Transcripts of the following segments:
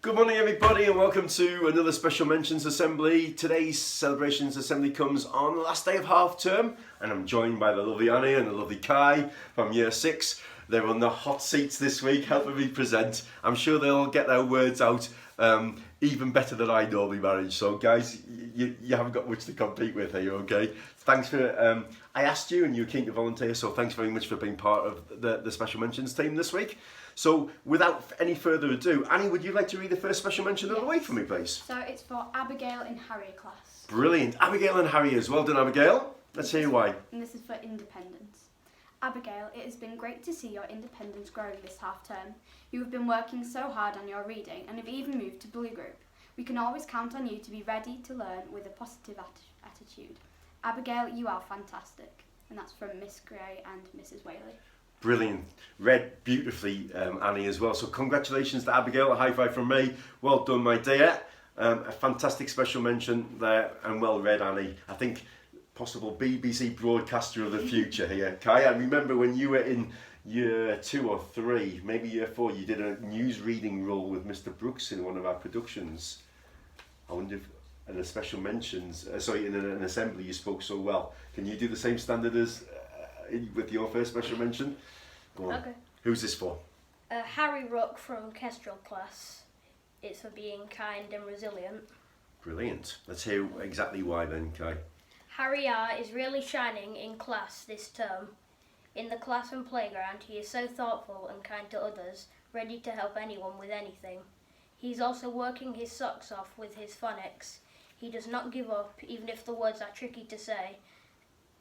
Good morning everybody and welcome to another Special Mentions Assembly. Today's Celebrations Assembly comes on the last day of half term and I'm joined by the lovely Annie and the lovely Kai from Year 6. They're on the hot seats this week helping me present. I'm sure they'll get their words out even better than I normally manage. So guys, you haven't got much to compete with, are you okay? Thanks for, I asked you and you were keen to volunteer, so thanks very much for being part of the Special Mentions team this week. So without any further ado, Annie, would you like to read the first special mention of the week for me, please? So it's for Abigail in Harry class. Brilliant. Abigail and Harriers. Well done, Abigail. Let's hear why. And this is for independence. Abigail, it has been great to see your independence growing this half term. You have been working so hard on your reading and have even moved to Blue Group. We can always count on you to be ready to learn with a positive attitude. Abigail, you are fantastic. And that's from Miss Gray and Mrs. Whaley. Brilliant. Read beautifully, Annie, as well. So congratulations to Abigail. A high five from me. Well done, my dear. A fantastic special mention there and well read, Annie. I think possible BBC broadcaster of the future here. Kai, I remember when you were in year 2 or 3, maybe year 4, you did a news reading role with Mr. Brooks in one of our productions. I wonder if in a special mentions, in an assembly you spoke so well. Can you do the same standard as with your first special mention? Go on. Okay. Who's this for? Harry Rook from Kestrel class. It's for being kind and resilient. Brilliant. Let's hear exactly why then, Kai. Harry R is really shining in class this term. In the class and playground, he is so thoughtful and kind to others, ready to help anyone with anything. He's also working his socks off with his phonics. He does not give up, even if the words are tricky to say,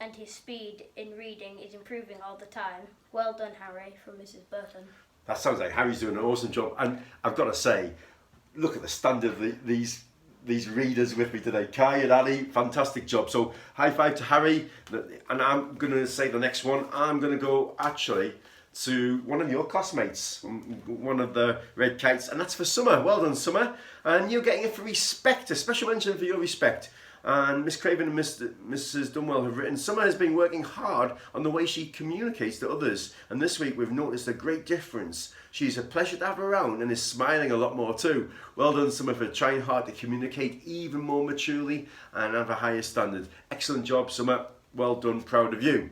and his speed in reading is improving all the time. Well done, Harry, from Mrs. Burton. That sounds like Harry's doing an awesome job. And I've got to say, look at the standard of these readers with me today. Kai and Annie, fantastic job. So high five to Harry. And I'm going to say the next one. I'm going to go actually to one of your classmates, one of the Red Kites, and that's for Summer. Well done, Summer. And you're getting it for respect, a special mention for your respect. And Miss Craven and Mrs. Dunwell have written, Summer has been working hard on the way she communicates to others, and this week we've noticed a great difference. She's a pleasure to have around and is smiling a lot more too. Well done, Summer, for trying hard to communicate even more maturely and have a higher standard. Excellent job, Summer. Well done, proud of you.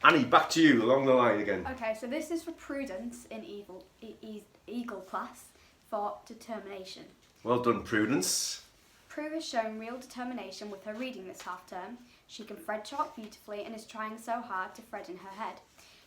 Annie, back to you, along the line again. Okay, so this is for Prudence in Eagle class for determination. Well done, Prudence. Prue has shown real determination with her reading this half term. She can thread chalk beautifully and is trying so hard to thread in her head.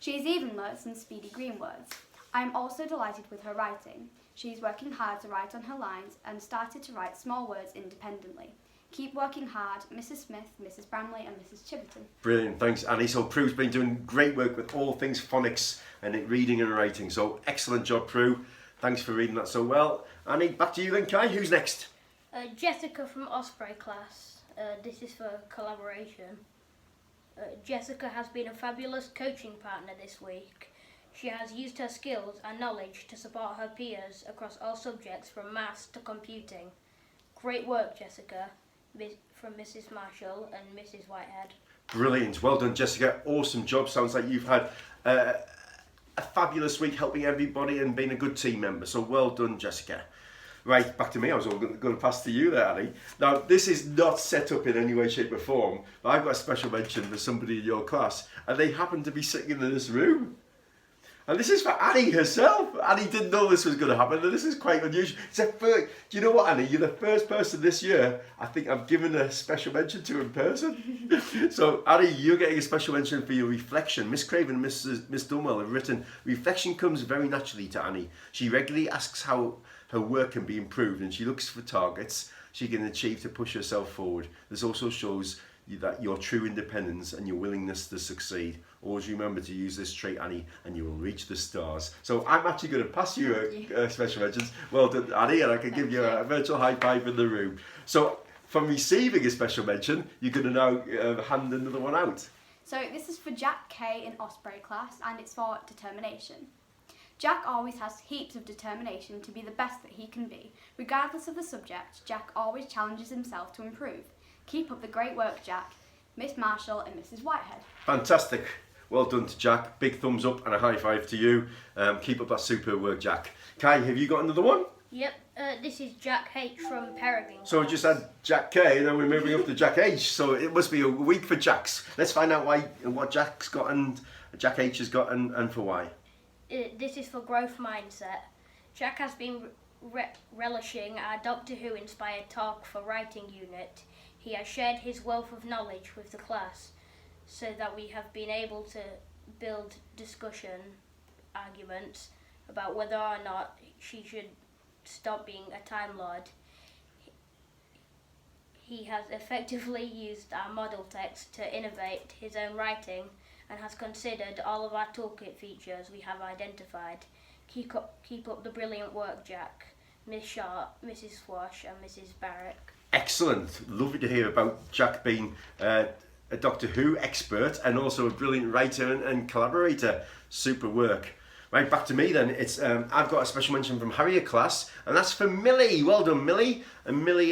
She has even learnt some speedy green words. I am also delighted with her writing. She is working hard to write on her lines and started to write small words independently. Keep working hard, Mrs. Smith, Mrs. Bramley and Mrs. Chiverton. Brilliant, thanks Annie. So Prue's been doing great work with all things phonics and reading and writing. So excellent job, Prue. Thanks for reading that so well. Annie, back to you then, Kai. Who's next? Jessica from Osprey class. This is for collaboration. Jessica has been a fabulous coaching partner this week. She has used her skills and knowledge to support her peers across all subjects from maths to computing. Great work, Jessica, from Mrs. Marshall and Mrs. Whitehead. Brilliant. Well done, Jessica. Awesome job. Sounds like you've had a fabulous week helping everybody and being a good team member. So well done, Jessica. Right, back to me. I was going to pass to you there, Annie. Now, this is not set up in any way, shape or form, but I've got a special mention for somebody in your class, and they happen to be sitting in this room. And this is for Annie herself. Annie didn't know this was going to happen, and this is quite unusual. Do you know what, Annie? You're the first person this year I think I've given a special mention to in person. So, Annie, you're getting a special mention for your reflection. Miss Craven and Miss Dunwell have written, reflection comes very naturally to Annie. She regularly asks how her work can be improved and she looks for targets she can achieve to push herself forward. This also shows you that your true independence and your willingness to succeed. Always remember to use this trait, Annie, and you will reach the stars. So I'm actually going to pass you a special mentions. Well done, Annie, and I can give you a virtual high five in the room. So from receiving a special mention, you're going to now hand another one out. So this is for Jack K in Osprey class and it's for determination. Jack always has heaps of determination to be the best that he can be. Regardless of the subject, Jack always challenges himself to improve. Keep up the great work, Jack. Miss Marshall and Mrs. Whitehead. Fantastic. Well done to Jack. Big thumbs up and a high five to you. Keep up that superb work, Jack. Kai, have you got another one? Yep, This is Jack H from Peregrine. So we just had Jack K, and then we're moving up to Jack H. So it must be a week for Jacks. Let's find out what Jack's got and Jack H has got and for why. This is for growth mindset. Jack has been relishing our Doctor Who inspired talk for writing unit. He has shared his wealth of knowledge with the class so that we have been able to build discussion arguments about whether or not she should stop being a Time Lord. He has effectively used our model text to innovate his own writing and has considered all of our toolkit features we have identified. Keep up the brilliant work, Jack. Miss Sharp, Mrs. Swash and Mrs. Barrack. Excellent. Lovely to hear about Jack being a Doctor Who expert and also a brilliant writer and collaborator. Super work. Right, back to me then. It's I've got a special mention from Harriet class, and that's for Millie. Well done, Millie. And Millie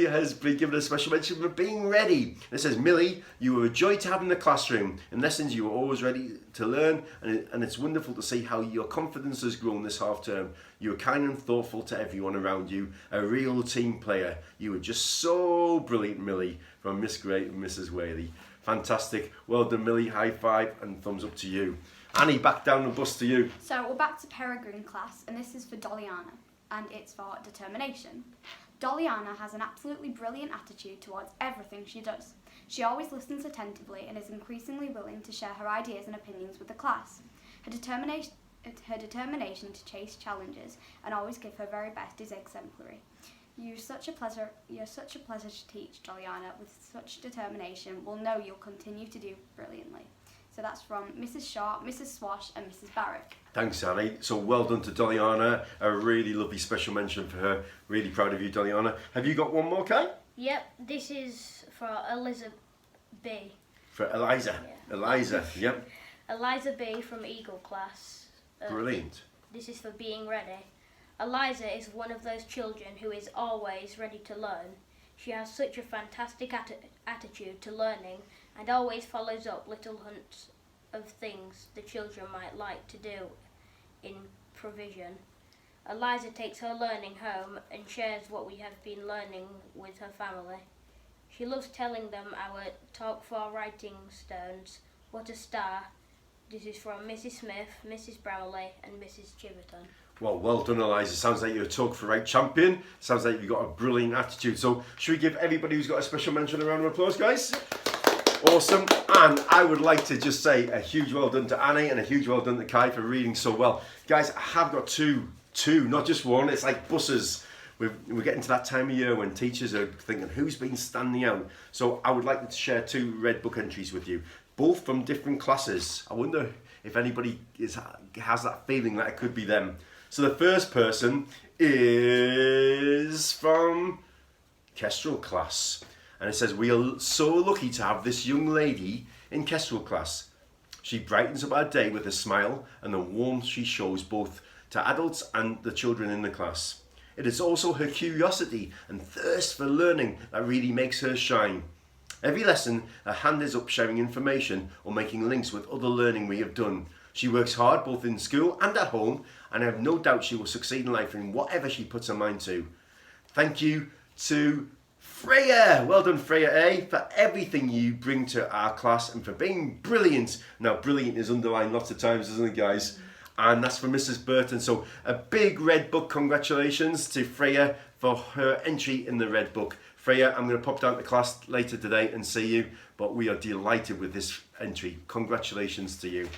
has been given a special mention for being ready. It says, Millie, you were a joy to have in the classroom. In lessons, you were always ready to learn, and it's wonderful to see how your confidence has grown this half term. You were kind and thoughtful to everyone around you, a real team player. You were just so brilliant, Millie, from Miss Gray and Mrs. Whaley. Fantastic. Well done, Millie. High five and thumbs up to you. Annie, back down the bus to you. So we're back to Peregrine class, and this is for Dollyana, and it's for determination. Dollyana has an absolutely brilliant attitude towards everything she does. She always listens attentively and is increasingly willing to share her ideas and opinions with the class. Her determination to chase challenges and always give her very best is exemplary. You're such a pleasure to teach, Dollyana. With such determination, we'll know you'll continue to do brilliantly. So that's from Mrs. Shaw, Mrs. Swash and Mrs. Barrack. Thanks, Annie. So well done to Dollyana. A really lovely special mention for her. Really proud of you, Dollyana. Have you got one more, Kai? Yep, this is for Eliza B. For Eliza. Yeah. Eliza, yep. Eliza B from Eagle class. Brilliant. This is for being ready. Eliza is one of those children who is always ready to learn. She has such a fantastic attitude to learning and always follows up little hunts of things the children might like to do in provision. Eliza takes her learning home and shares what we have been learning with her family. She loves telling them our talk for writing stones. What a star. This is from Mrs. Smith, Mrs. Bramley and Mrs. Chiverton. Well done, Eliza. Sounds like you're a talk for right champion. Sounds like you've got a brilliant attitude. So should we give everybody who's got a special mention a round of applause, guys? Awesome. And I would like to just say a huge well done to Annie and a huge well done to Kai for reading so well. Guys, I have got two, not just one. It's like buses. We're getting to that time of year when teachers are thinking, who's been standing out? So I would like to share two red book entries with you, both from different classes. I wonder if anybody has that feeling that it could be them. So the first person is from Kestrel class. And it says, we are so lucky to have this young lady in Kestrel class. She brightens up our day with a smile and the warmth she shows both to adults and the children in the class. It is also her curiosity and thirst for learning that really makes her shine. Every lesson, her hand is up sharing information or making links with other learning we have done. She works hard both in school and at home, and I have no doubt she will succeed in life in whatever she puts her mind to. Thank you to Freya. Well done, Freya, for everything you bring to our class and for being brilliant. Now, brilliant is underlined lots of times, isn't it, guys? And that's from Mrs. Burton. So a big red book congratulations to Freya for her entry in the red book. Freya, I'm going to pop down to class later today and see you, but we are delighted with this entry. Congratulations to you.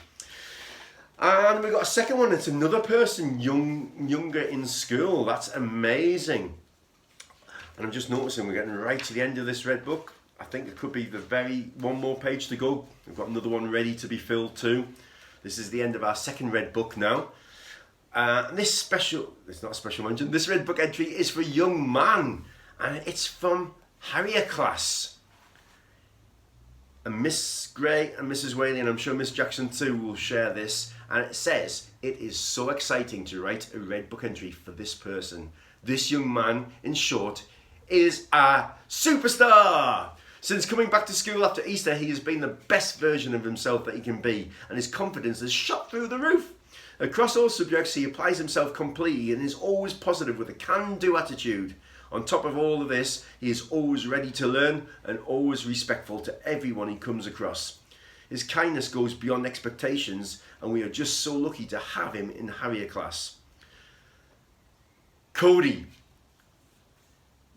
And we've got a second one. It's another person younger in school. That's amazing. And I'm just noticing we're getting right to the end of this red book. I think it could be one more page to go. We've got another one ready to be filled too. This is the end of our second red book now. And it's not a special mention, this red book entry is for a young man. And it's from Harrier class. And Miss Gray and Mrs. Whaley, and I'm sure Miss Jackson too, will share this. And it says, it is so exciting to write a red book entry for this person. This young man, in short, is a superstar. Since coming back to school after Easter, he has been the best version of himself that he can be, and his confidence has shot through the roof. Across all subjects, he applies himself completely and is always positive with a can-do attitude. On top of all of this, he is always ready to learn and always respectful to everyone he comes across. His kindness goes beyond expectations, and we are just so lucky to have him in Harrier class. Cody,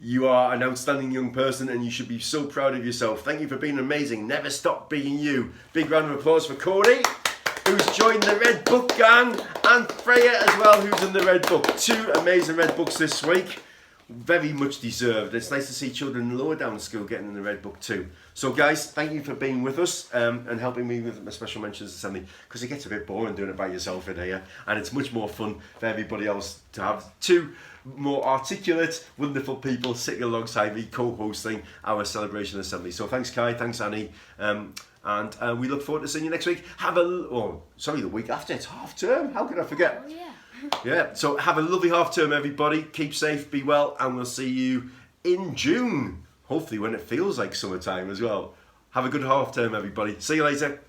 you are an outstanding young person and you should be so proud of yourself. Thank you for being amazing. Never stop being you. Big round of applause for Cody, who's joined the Red Book gang, and Freya as well, who's in the Red Book. 2 amazing Red Books this week. Very much deserved. It's nice to see children in lower down school getting in the Red Book too. So guys, thank you for being with us and helping me with my special mentions assembly, because it gets a bit boring doing it by yourself in here, and it's much more fun for everybody else to have 2 more articulate, wonderful people sitting alongside me co-hosting our celebration assembly. So thanks Kai, thanks Annie, and we look forward to seeing you next week. The week after. It's half term. How could I forget? Oh, yeah. Yeah, so have a lovely half term, everybody. Keep safe, be well, and we'll see you in June. Hopefully when it feels like summertime as well. Have a good half term, everybody. See you later.